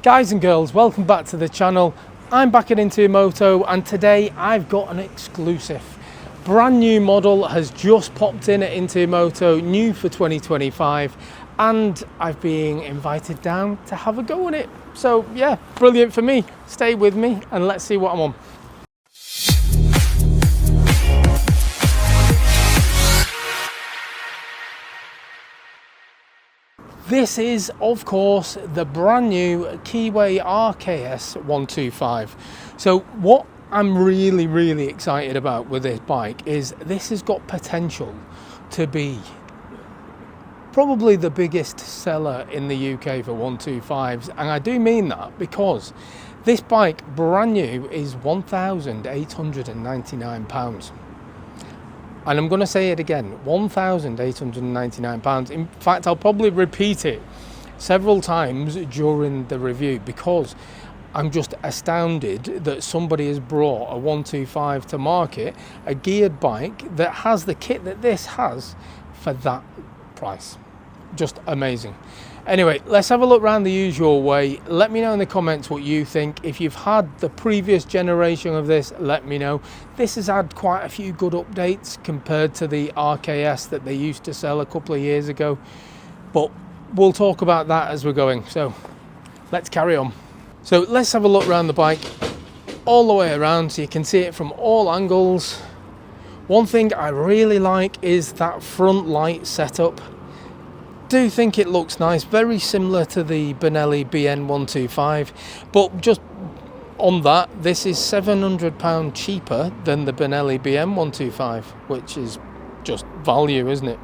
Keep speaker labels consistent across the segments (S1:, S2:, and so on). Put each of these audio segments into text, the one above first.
S1: Guys and girls, welcome back to the channel. I'm back at Into Moto and today I've got an exclusive. Brand new model has just popped in at Into Moto, new for 2025, and I've been invited down to have a go on it. So yeah, brilliant for me. Stay with me and let's see what I'm on. This is, of course, the brand new Keeway RKS 125. So what I'm really excited about with this bike is this has got potential to be probably the biggest seller in the UK for 125s, and I do mean that because this bike, brand new, is £1,899. And I'm going to say it again, £1,899. In fact, I'll probably repeat it several times during the review because I'm just astounded that somebody has brought a 125 to market, a geared bike that has the kit that this has for that price. Just amazing. Anyway, let's have a look around the usual way. Let me know in the comments what you think. If you've had the previous generation of this, let me know. This has had quite a few good updates compared to the RKS that they used to sell a couple of years ago, but we'll talk about that as we're going. So let's carry on. So let's have a look around the bike all the way around so you can see it from all angles. One thing I really like is that front light setup. Do think it looks nice, very similar to the Benelli BN125, but just on that, this is £700 cheaper than the Benelli BN125, which is just value, isn't it?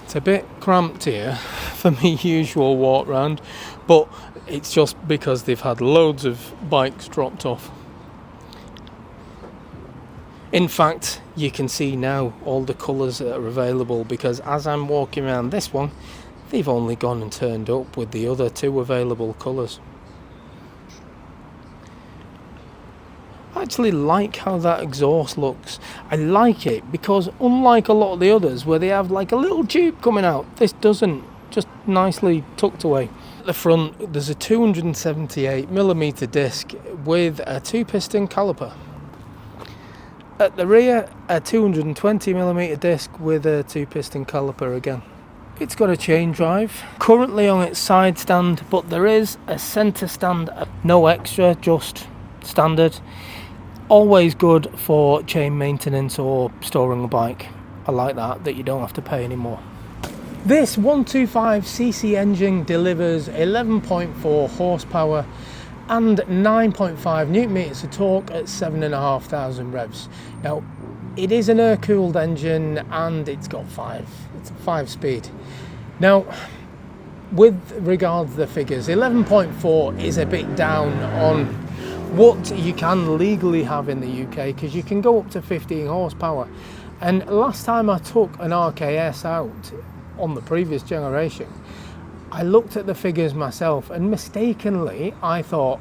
S1: It's a bit cramped here for my usual walk round, but it's just because they've had loads of bikes dropped off. In fact, you can see now all the colours that are available because as I'm walking around this one, they've only gone and turned up with the other two available colours. I actually like how that exhaust looks. I like it because unlike a lot of the others where they have like a little tube coming out, this doesn't, just nicely tucked away. At the front, there's a 278mm disc with a 2-piston caliper. At the rear, a 220mm disc with a 2-piston caliper again. It's got a chain drive, currently on its side stand, but there is a centre stand, no extra, just standard. Always good for chain maintenance or storing a bike. I like that you don't have to pay anymore. This 125cc engine delivers 11.4 horsepower and 9.5 newton meters of torque at 7,500 revs. Now, it is an air-cooled engine and it's got it's a 5-speed. Now, with regards to the figures, 11.4 is a bit down on what you can legally have in the UK because you can go up to 15 horsepower. And last time I took an RKS out on the previous generation, I looked at the figures myself and mistakenly I thought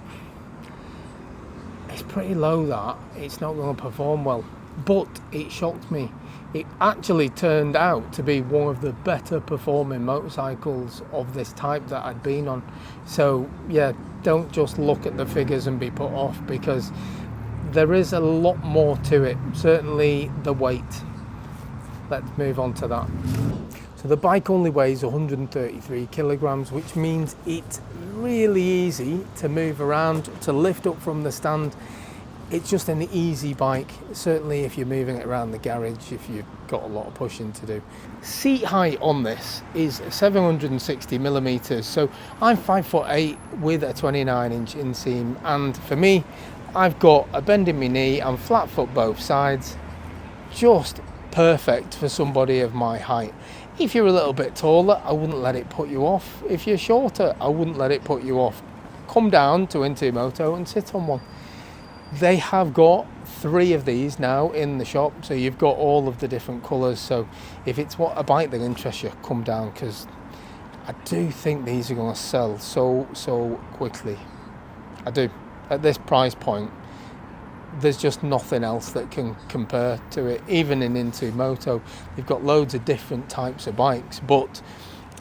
S1: it's pretty low, that it's not going to perform well, but it shocked me. It actually turned out to be one of the better performing motorcycles of this type that I'd been on. So yeah, don't just look at the figures and be put off because there is a lot more to it, certainly the weight. Let's move on to that. So the bike only weighs 133 kilograms, which means it's really easy to move around, to lift up from the stand. It's just an easy bike, certainly if you're moving it around the garage, if you've got a lot of pushing to do. Seat height on this is 760mm, so I'm 5'8" with a 29-inch inseam, and for me, I've got a bend in my knee and flat foot both sides, just perfect for somebody of my height. If you're a little bit taller, I wouldn't let it put you off. If you're shorter, I wouldn't let it put you off. Come down to Into Moto and sit on one. They have got 3 of these now in the shop, so you've got all of the different colours. So if it's a bike that interests you, come down because I do think these are going to sell so quickly. I do. At this price point, there's just nothing else that can compare to it. Even in Into Moto, they've got loads of different types of bikes, but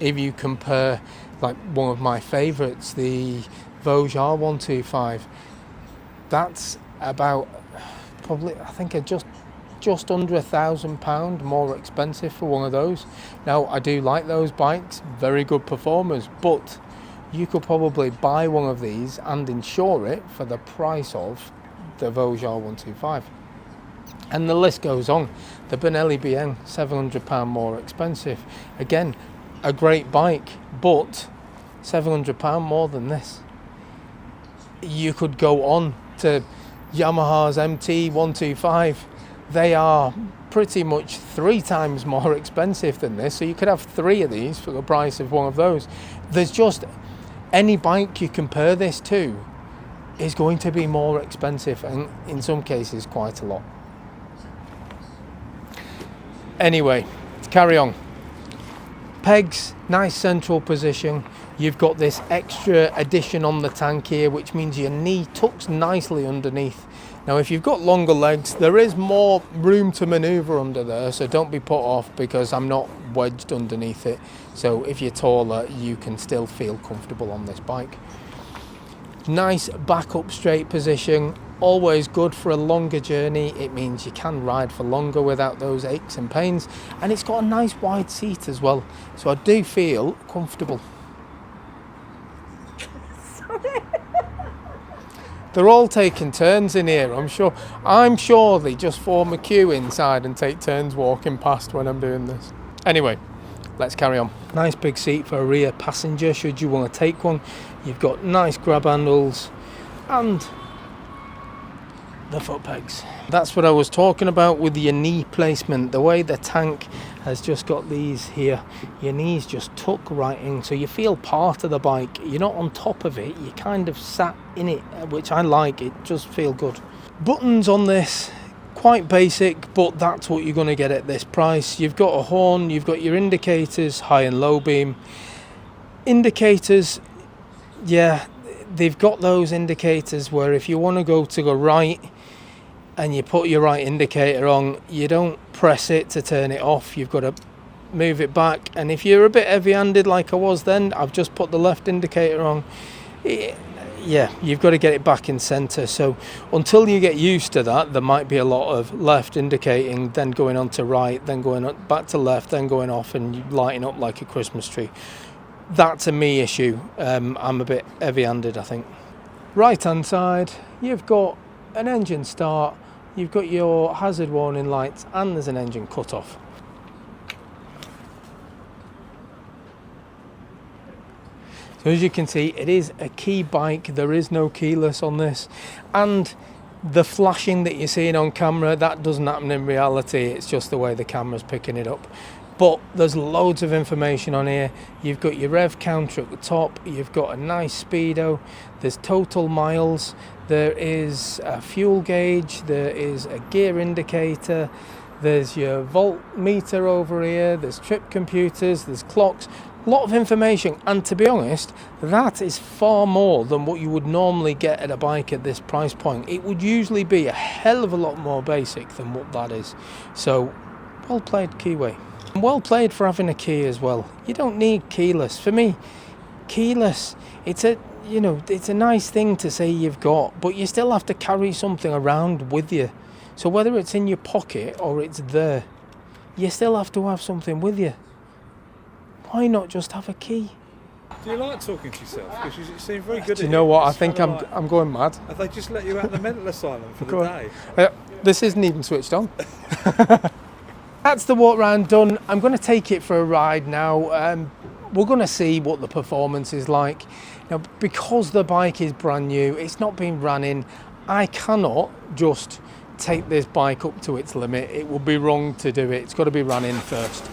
S1: if you compare like one of my favourites, the Vosges R125. That's about probably, I think, just under £1,000 more expensive for one of those. Now, I do like those bikes, very good performers, but you could probably buy one of these and insure it for the price of the Vosges R125. And the list goes on. The Benelli BN, £700 more expensive. Again, a great bike, but £700 more than this. You could go on to Yamaha's MT125. They are pretty much 3 times more expensive than this, so you could have 3 of these for the price of one of those. There's just any bike you compare this to is going to be more expensive, and in some cases quite a lot. Anyway, carry on. Pegs, nice central position. You've got this extra addition on the tank here, which means your knee tucks nicely underneath. Now, if you've got longer legs, there is more room to maneuver under there, so don't be put off because I'm not wedged underneath it. So if you're taller, you can still feel comfortable on this bike. Nice back up straight position, always good for a longer journey. It means you can ride for longer without those aches and pains, and it's got a nice wide seat as well, so I do feel comfortable. They're all taking turns in here, I'm sure they just form a queue inside and take turns walking past when I'm doing this. Anyway, let's carry on. Nice big seat for a rear passenger should you want to take one. You've got nice grab handles and the foot pegs. That's what I was talking about with your knee placement. The way the tank has just got these here, your knees just tuck right in, so you feel part of the bike. You're not on top of it, you're kind of sat in it, which I like. It just feels good. Buttons on this, quite basic, but that's what you're going to get at this price. You've got a horn, you've got your indicators, high and low beam. Indicators, yeah, they've got those indicators where if you want to go to the right and you put your right indicator on, you don't press it to turn it off, you've got to move it back. And if you're a bit heavy-handed like I was then, I've just put the left indicator on. Yeah, you've got to get it back in centre. So until you get used to that, there might be a lot of left indicating, then going on to right, then going back to left, then going off and lighting up like a Christmas tree. That's a me issue. I'm a bit heavy-handed, I think. Right hand side, you've got an engine start, you've got your hazard warning lights, and there's an engine cut-off. So as you can see, it is a key bike. There is no keyless on this, and the flashing that you're seeing on camera, that doesn't happen in reality. It's just the way the camera's picking it up. But there's loads of information on here. You've got your rev counter at the top, you've got a nice speedo, there's total miles, there is a fuel gauge, there is a gear indicator, there's your voltmeter over here, there's trip computers, there's clocks, a lot of information. And to be honest, that is far more than what you would normally get at a bike at this price point. It would usually be a hell of a lot more basic than what that is. So, well played, Keeway. And well played for having a key as well. You don't need keyless. For me, keyless, it's a nice thing to say you've got, but you still have to carry something around with you. So whether it's in your pocket or it's there, you still have to have something with you. Why not just have a key?
S2: Do you like talking to yourself? Because you seem very good at it.
S1: Do you know what? I think I'm going mad.
S2: Have they just let you out of the mental asylum for the day?
S1: This isn't even switched on. That's the walk round done. I'm going to take it for a ride now. We're going to see what the performance is like. Now, because the bike is brand new, it's not been ran in, I cannot just take this bike up to its limit. It would be wrong to do it. It's got to be ran in first.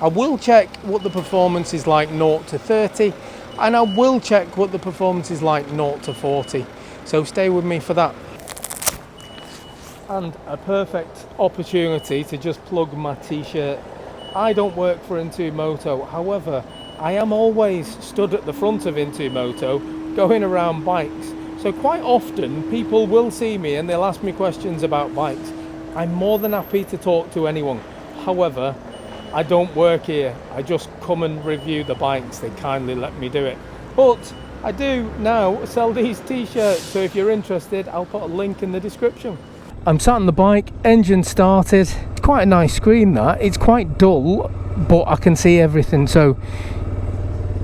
S1: I will check what the performance is like 0 to 30, and I will check what the performance is like 0 to 40. So stay with me for that. And a perfect opportunity to just plug my t-shirt. I don't work for Into Moto, however, I am always stood at the front of Into Moto going around bikes. So quite often people will see me and they'll ask me questions about bikes. I'm more than happy to talk to anyone. However, I don't work here. I just come and review the bikes. They kindly let me do it. But I do now sell these t-shirts, so if you're interested, I'll put a link in the description. I'm sat on the bike, engine started. It's quite a nice screen that. It's quite dull, but I can see everything. So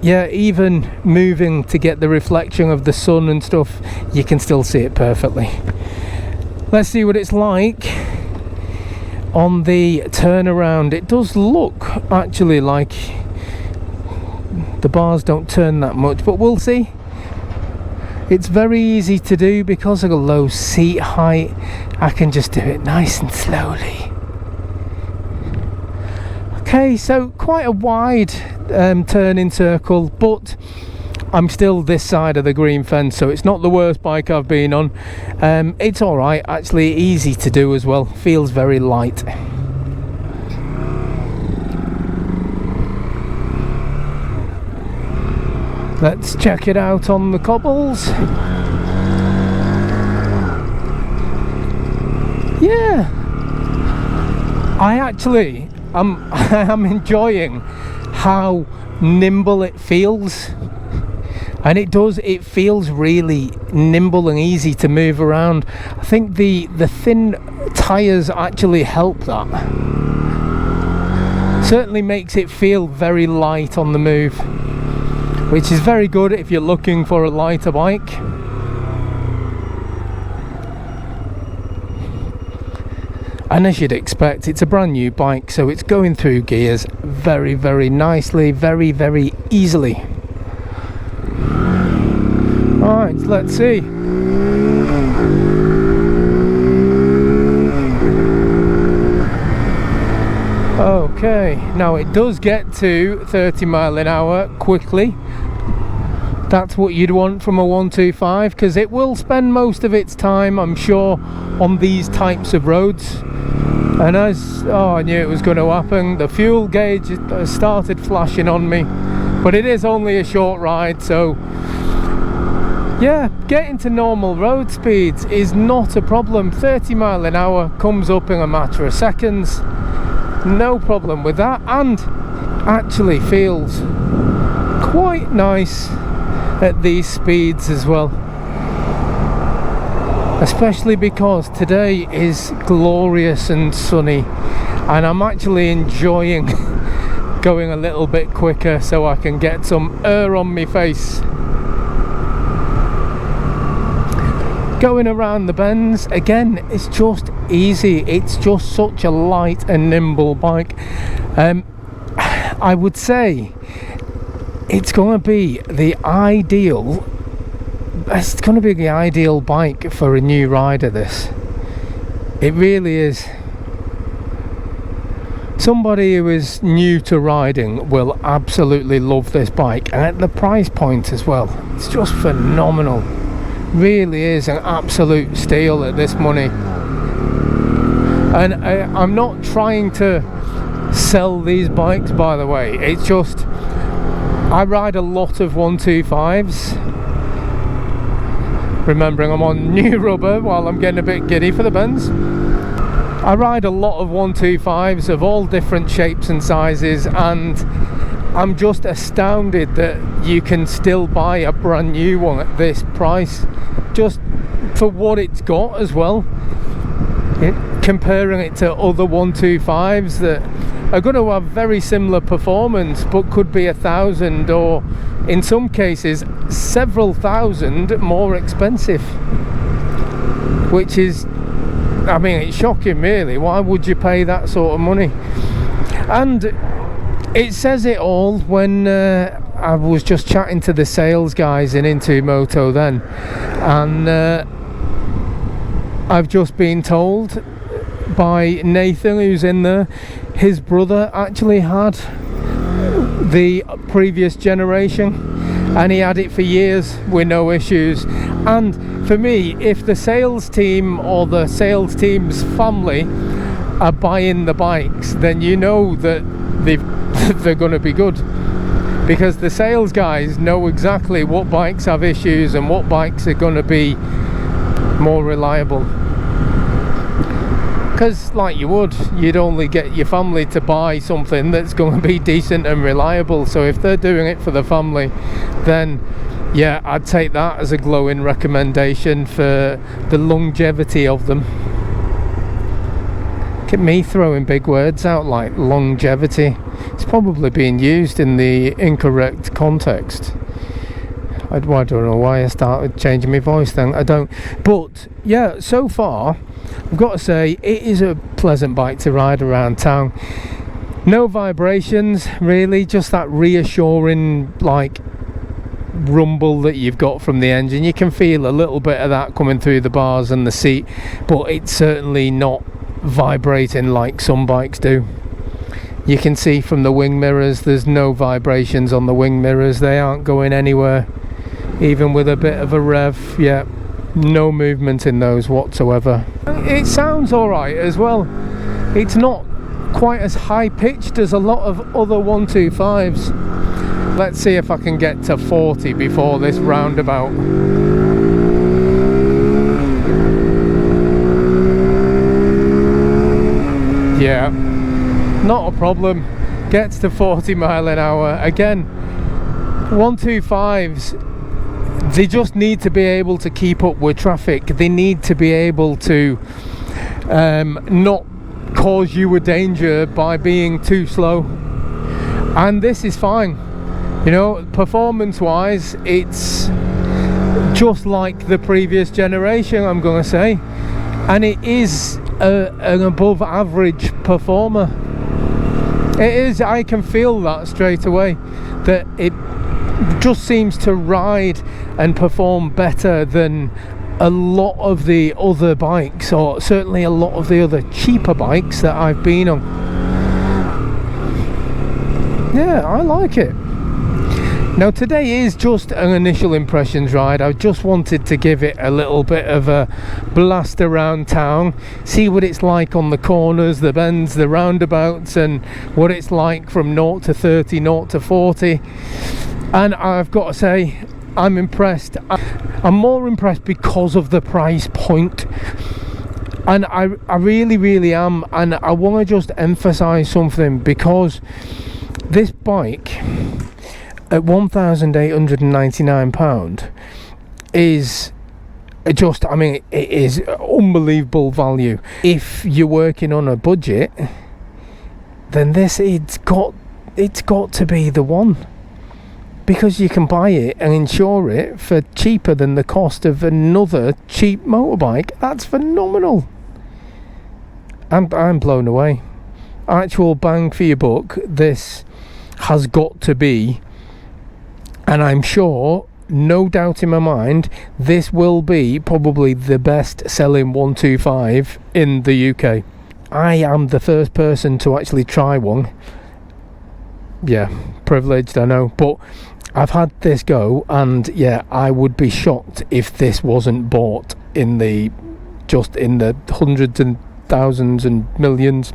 S1: yeah, even moving to get the reflection of the sun and stuff, you can still see it perfectly. Let's see what it's like on the turnaround. It does look actually like the bars don't turn that much, but we'll see. It's very easy to do because of a low seat height. I can just do it nice and slowly. Okay, so quite a wide turning circle, but I'm still this side of the green fence, so it's not the worst bike I've been on. It's alright, actually easy to do as well, feels very light. Let's check it out on the cobbles. Yeah, I'm enjoying how nimble it feels, and it feels really nimble and easy to move around. I think the thin tires actually help that. Certainly makes it feel very light on the move, which is very good if you're looking for a lighter bike. And as you'd expect, it's a brand new bike, so it's going through gears very, very nicely, very, very easily. Alright, let's see. Okay, now it does get to 30 mile an hour quickly. That's what you'd want from a 125, because it will spend most of its time, I'm sure, on these types of roads. And I knew it was going to happen. The fuel gauge started flashing on me, but it is only a short ride, so yeah, getting to normal road speeds is not a problem. 30 mile an hour comes up in a matter of seconds, no problem with that, and actually feels quite nice at these speeds as well, especially because today is glorious and sunny, and I'm actually enjoying going a little bit quicker so I can get some air on my face. Going around the bends again, it's just easy. It's just such a light and nimble bike. I would say it's going to be the ideal bike for a new rider, this. It really is. Somebody who is new to riding will absolutely love this bike, and at the price point as well, it's just phenomenal. Really is an absolute steal at this money. And I'm not trying to sell these bikes, by the way. It's just I ride a lot of 125s, remembering I'm on new rubber while I'm getting a bit giddy for the bends. I ride a lot of 125s of all different shapes and sizes, and I'm just astounded that you can still buy a brand new one at this price, just for what it's got as well. Comparing it to other 125s that are going to have very similar performance but could be 1,000 or in some cases several thousand more expensive, which is, I mean, it's shocking really. Why would you pay that sort of money? And it says it all when I was just chatting to the sales guys in Into Moto then, and I've just been told by Nathan, who's in there, his brother actually had the previous generation and he had it for years with no issues. And for me, if the sales team or the sales team's family are buying the bikes, then you know that they're going to be good, because the sales guys know exactly what bikes have issues and what bikes are going to be more reliable. because like you'd only get your family to buy something that's going to be decent and reliable. So if they're doing it for the family, then yeah, I'd take that as a glowing recommendation for the longevity of them. Look at me throwing big words out like longevity. It's probably being used in the incorrect context. I don't know why I started changing my voice then. I don't. But yeah, so far I've got to say it is a pleasant bike to ride around town. No vibrations really, just that reassuring like rumble that you've got from the engine. You can feel a little bit of that coming through the bars and the seat, but it's certainly not vibrating like some bikes do. You can see from the wing mirrors there's no vibrations on the wing mirrors. They aren't going anywhere, even with a bit of a rev. Yeah, no movement in those whatsoever. It sounds alright as well. It's not quite as high pitched as a lot of other 125s. Let's see if I can get to 40 before this roundabout. Yeah, not a problem. Gets to 40 mile an hour. Again, 125s, they just need to be able to keep up with traffic. They need to be able to not cause you a danger by being too slow. And this is fine. You know, performance wise, it's just like the previous generation, I'm going to say. And it is an above average performer. It is. I can feel that straight away, that it just seems to ride and perform better than a lot of the other bikes, or certainly a lot of the other cheaper bikes that I've been on. Yeah, I like it. Now today is just an initial impressions ride. I just wanted to give it a little bit of a blast around town, see what it's like on the corners, the bends, the roundabouts, and what it's like from 0 to 30, 0 to 40. And I've got to say, I'm impressed. I'm more impressed because of the price point. And I really am. And I want to just emphasize something, because this bike at £1,899 is just, I mean, it is unbelievable value. If you're working on a budget, then this, it's got to be the one, because you can buy it and insure it for cheaper than the cost of another cheap motorbike. That's phenomenal. I'm blown away. Actual bang for your buck, this has got to be. And I'm sure, no doubt in my mind, this will be probably the best selling 125 in the UK. I am the first person to actually try one. Yeah, privileged, I know, but I've had this go, and yeah, I would be shocked if this wasn't bought in the hundreds and thousands and millions.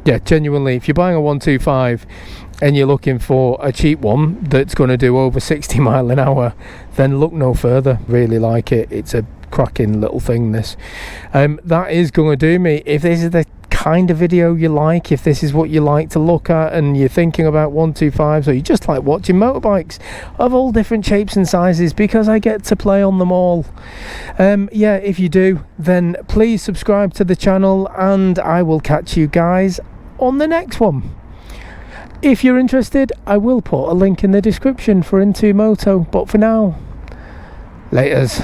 S1: Yeah, genuinely, if you're buying a 125 and you're looking for a cheap one that's going to do over 60 mile an hour, then look no further. Really like it. It's a cracking little thing, this. That is going to do me. If this is the kind of video you like, if this is what you like to look at, and you're thinking about 125s, or you just like watching motorbikes of all different shapes and sizes, because I get to play on them all, yeah, if you do, then please subscribe to the channel, and I will catch you guys on the next one. If you're interested, I will put a link in the description for Into Moto, but for now, laters.